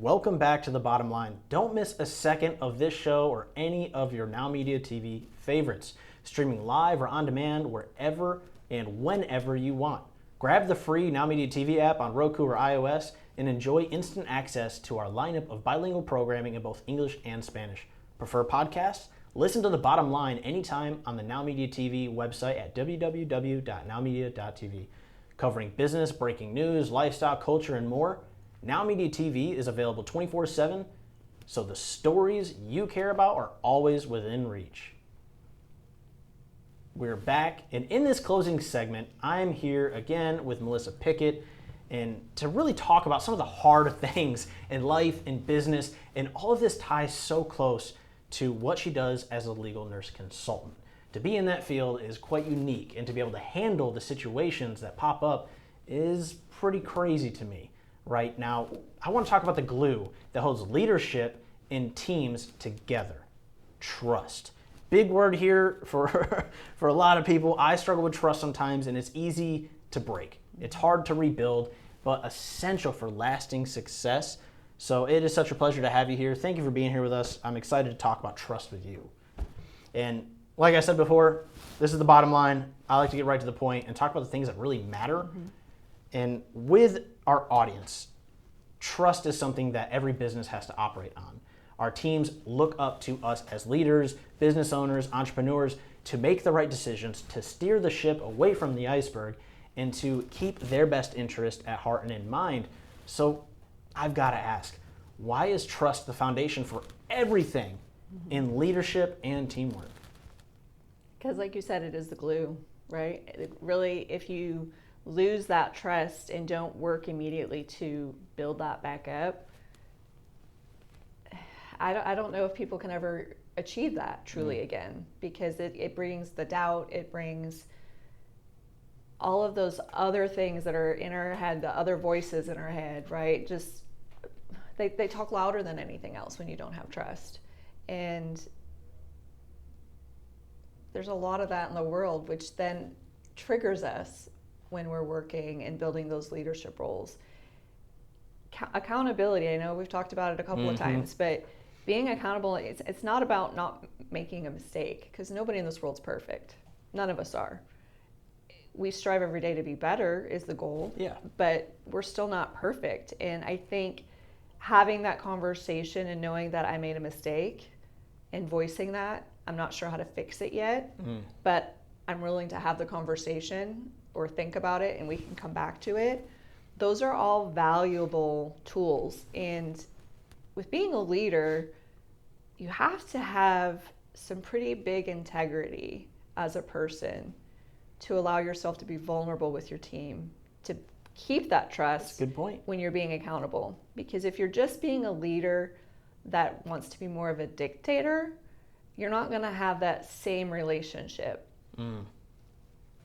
welcome back to The Bottom Line. Don't miss a second of this show or any of your Now Media TV favorites, streaming live or on demand wherever and whenever you want. Grab the free Now Media TV app on Roku or iOS and enjoy instant access to our lineup of bilingual programming in both English and Spanish. Prefer podcasts? Listen to The Bottom Line anytime on the Now Media TV website at www.nowmedia.tv. Covering business, breaking news, lifestyle, culture, and more, Now Media TV is available 24/7, so the stories you care about are always within reach. We're back, and in this closing segment, I'm here again with Melissa Pickett, and to really talk about some of the hard things in life and business, and all of this ties so close to what she does as a legal nurse consultant. To be in that field is quite unique, and to be able to handle the situations that pop up is pretty crazy to me. Right now, I want to talk about the glue that holds leadership in teams together. Trust. Big word here for a lot of people. I struggle with trust sometimes, and it's easy to break. It's hard to rebuild, but essential for lasting success. So it is such a pleasure to have you here. Thank you for being here with us. I'm excited to talk about trust with you. And like I said before, this is The Bottom Line. I like to get right to the point and talk about the things that really matter. Mm-hmm. And with our audience, trust is something that every business has to operate on. Our teams look up to us as leaders, business owners, entrepreneurs to make the right decisions, to steer the ship away from the iceberg, and to keep their best interest at heart and in mind. So I've got to ask, why is trust the foundation for everything in leadership and teamwork? Because like you said, it is the glue, right? Really, if you lose that trust and don't work immediately to build that back up, I don't know if people can ever achieve that truly again, because it brings the doubt, it brings all of those other things that are in our head, the other voices in our head, right? Just, they talk louder than anything else when you don't have trust. And there's a lot of that in the world, which then triggers us when we're working and building those leadership roles. Accountability, I know we've talked about it a couple of times, but being accountable, it's not about not making a mistake, because nobody in this world's perfect. None of us are. We strive every day to be better is the goal, but we're still not perfect. And I think having that conversation and knowing that I made a mistake and voicing that, I'm not sure how to fix it yet, but I'm willing to have the conversation or think about it and we can come back to it. Those are all valuable tools. And with being a leader, you have to have some pretty big integrity as a person to allow yourself to be vulnerable with your team, to keep that trust. That's a good point. When you're being accountable. Because if you're just being a leader that wants to be more of a dictator, you're not going to have that same relationship.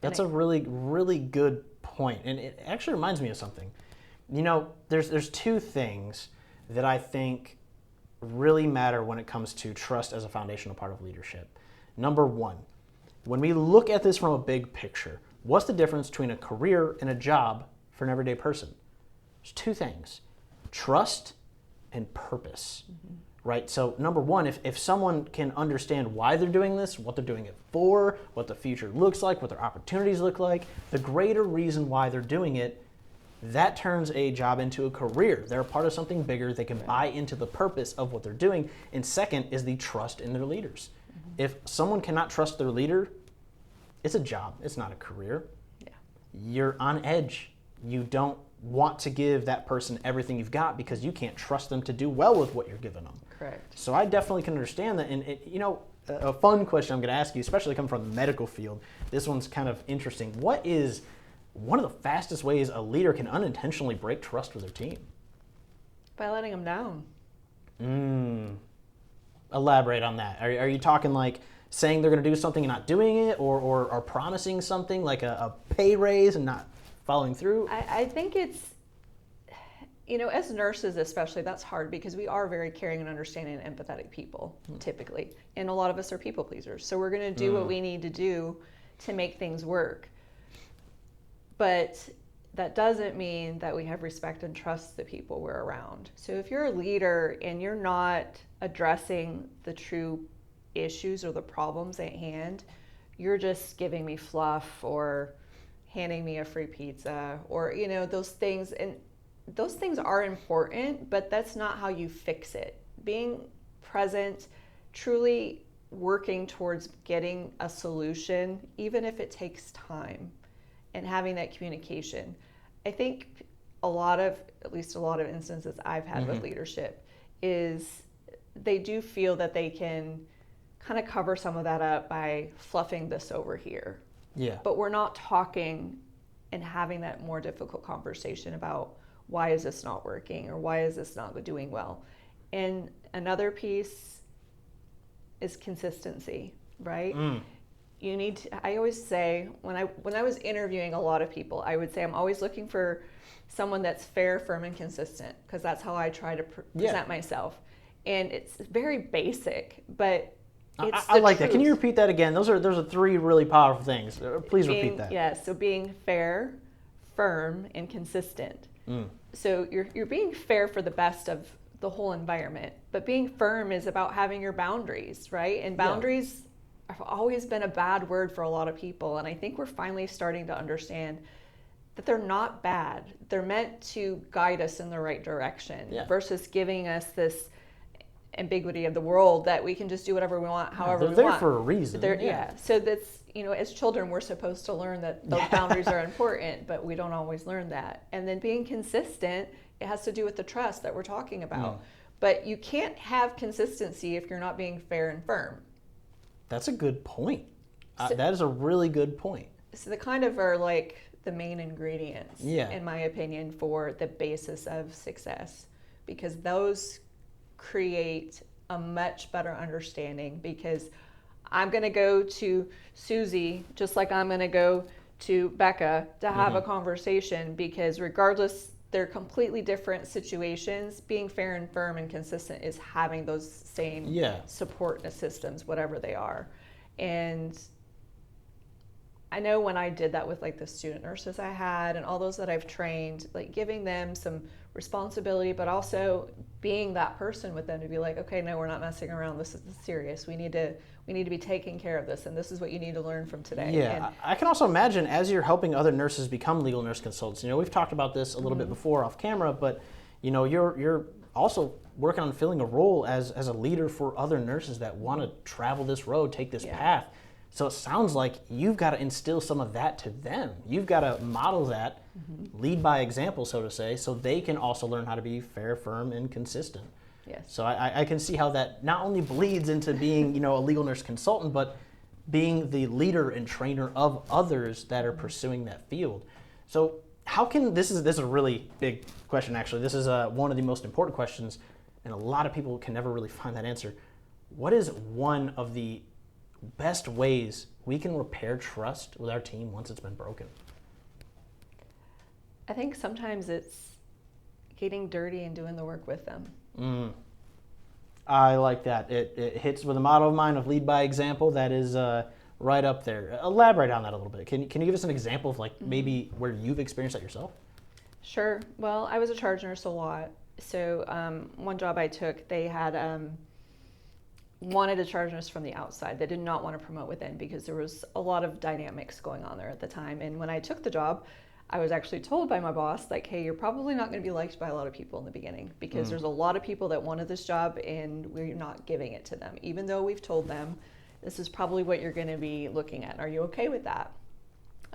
That's a really, really good point. And it actually reminds me of something. You know, there's two things that I think really matter when it comes to trust as a foundational part of leadership. Number one, when we look at this from a big picture, what's the difference between a career and a job for an everyday person? There's two things: trust and purpose. Right? So number one, if someone can understand why they're doing this, what they're doing it for, what the future looks like, what their opportunities look like, the greater reason why they're doing it, that turns a job into a career. They're a part of something bigger. They can buy into the purpose of what they're doing. And second is the trust in their leaders. If someone cannot trust their leader, it's a job. It's not a career. You're on edge. You don't want to give that person everything you've got because you can't trust them to do well with what you're giving them. Correct. So I definitely can understand that. And a fun question I'm going to ask you, especially coming from the medical field, this one's kind of interesting. What is one of the fastest ways a leader can unintentionally break trust with their team? By letting them down. Elaborate on that. Are you talking like saying they're going to do something and not doing it, or are promising something like a pay raise and not following through? I think it's, as nurses especially, that's hard because we are very caring and understanding and empathetic people, typically. And a lot of us are people pleasers. So we're going to do what we need to do to make things work. But that doesn't mean that we have respect and trust the people we're around. So if you're a leader and you're not addressing the true issues or the problems at hand, you're just giving me fluff or handing me a free pizza or, you know, those things. And those things are important, but that's not how you fix it. Being present, truly working towards getting a solution, even if it takes time, and having that communication. I think at least a lot of instances I've had with leadership is they do feel that they can kind of cover some of that up by fluffing this over here. Yeah. But we're not talking and having that more difficult conversation about why is this not working or why is this not doing well. And another piece is consistency, right? You need to, I always say, when I was interviewing a lot of people, I would say I'm always looking for someone that's fair, firm, and consistent, because that's how I try to present myself. And it's very basic, but it's I like truth. that. Can you repeat that again? Those are three really powerful things. Please repeat that. Yeah, so being fair, firm, and consistent. So you're being fair for the best of the whole environment, but being firm is about having your boundaries, right? And boundaries have always been a bad word for a lot of people, and I think we're finally starting to understand that they're not bad. They're meant to guide us in the right direction versus giving us this ambiguity of the world that we can just do whatever we want, however we want. They're there for a reason. So that's, you know, as children, we're supposed to learn that those boundaries are important, but we don't always learn that. And then being consistent, it has to do with the trust that we're talking about. But you can't have consistency if you're not being fair and firm. That's a good point. That is a really good point. So the kind of are like the main ingredients, in my opinion, for the basis of success, because those create a much better understanding. Because I'm going to go to Susie just like I'm going to go to Becca to have a conversation, because regardless, they're completely different situations. Being fair and firm and consistent is having those same support systems, whatever they are. And I know when I did that with like the student nurses I had and all those that I've trained, like giving them some responsibility, but also being that person with them to be like, okay, no, we're not messing around. This is serious. We need to be taking care of this, and this is what you need to learn from today. Yeah, and I can also imagine as you're helping other nurses become legal nurse consultants. You know, we've talked about this a little bit before off camera, but you know, you're also working on filling a role as a leader for other nurses that want to travel this road, take this path. So it sounds like you've got to instill some of that to them. You've got to model that, lead by example, so to say, so they can also learn how to be fair, firm, and consistent. Yes. So I can see how that not only bleeds into being, you know, a legal nurse consultant, but being the leader and trainer of others that are pursuing that field. So how can, this is a really big question actually. This is one of the most important questions, and a lot of people can never really find that answer. What is one of the best ways we can repair trust with our team once it's been broken? I think sometimes it's getting dirty and doing the work with them. I like that. It hits with a motto of mine of lead by example. That is right up there. Elaborate on that a little bit. Can you give us an example of like maybe where you've experienced that yourself? Sure. Well, I was a charge nurse a lot. So one job I took, they had wanted a charge nurse from the outside. They did not want to promote within because there was a lot of dynamics going on there at the time. And when I took the job, I was actually told by my boss, like, hey, you're probably not going to be liked by a lot of people in the beginning because there's a lot of people that wanted this job and we're not giving it to them, even though we've told them this is probably what you're going to be looking at. Are you okay with that?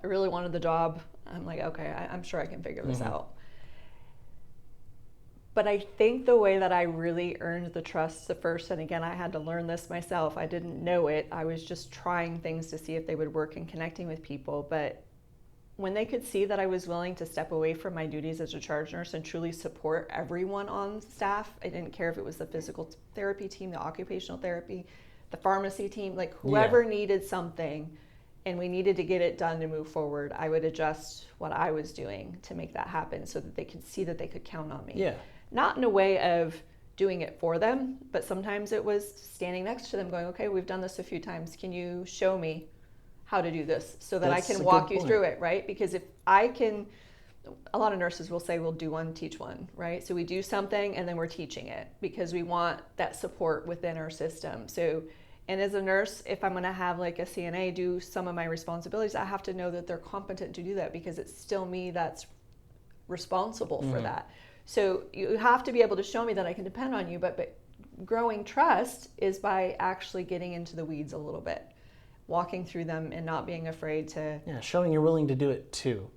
I really wanted the job. I'm like, okay, I'm sure I can figure this out. But I think the way that I really earned the trust the first, and again, I had to learn this myself. I didn't know it. I was just trying things to see if they would work and connecting with people. But when they could see that I was willing to step away from my duties as a charge nurse and truly support everyone on staff, I didn't care if it was the physical therapy team, the occupational therapy, the pharmacy team, like whoever needed something and we needed to get it done to move forward, I would adjust what I was doing to make that happen so that they could see that they could count on me. Yeah. Not in a way of doing it for them, but sometimes it was standing next to them going, okay, we've done this a few times. Can you show me how to do this so that I can walk you through it, right? Because if I can a lot of nurses will say we'll do one, teach one, right? So we do something and then we're teaching it because we want that support within our system. So, and as a nurse, if I'm going to have like a CNA do some of my responsibilities, I have to know that they're competent to do that because it's still me that's responsible for that. So you have to be able to show me that I can depend on you, but growing trust is by actually getting into the weeds a little bit, walking through them and not being afraid to... Yeah, showing you're willing to do it too.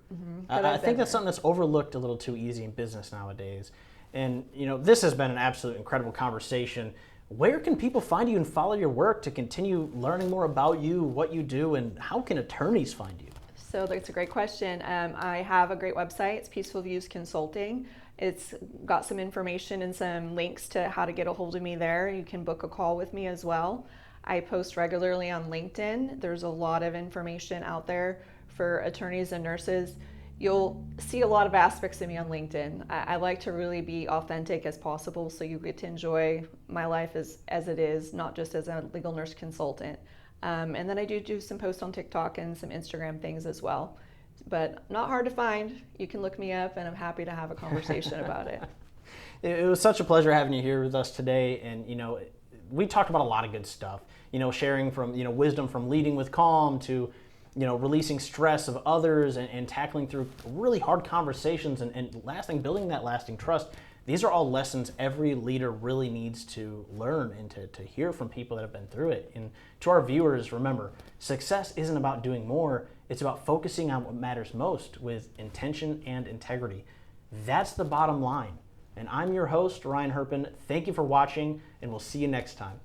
I think that's something that's overlooked a little too easy in business nowadays. And, you know, this has been an absolute incredible conversation. Where can people find you and follow your work to continue learning more about you, what you do, and how can attorneys find you? So that's a great question. I have a great website. It's Peaceful Views Consulting. It's got some information and some links to how to get a hold of me there. You can book a call with me as well. I post regularly on LinkedIn. There's a lot of information out there for attorneys and nurses. You'll see a lot of aspects of me on LinkedIn. I like to really be authentic as possible so you get to enjoy my life as it is, not just as a legal nurse consultant. And then I do some posts on TikTok and some Instagram things as well. But not hard to find. You can look me up and I'm happy to have a conversation about it. It was such a pleasure having you here with us today. And, you know, we talked about a lot of good stuff, you know, sharing from, you know, wisdom from leading with calm to, you know, releasing stress of others and tackling through really hard conversations and building that lasting trust. These are all lessons every leader really needs to learn and to hear from people that have been through it. And to our viewers, remember, success isn't about doing more. It's about focusing on what matters most with intention and integrity. That's the bottom line. And I'm your host, Ryan Herin. Thank you for watching, and we'll see you next time.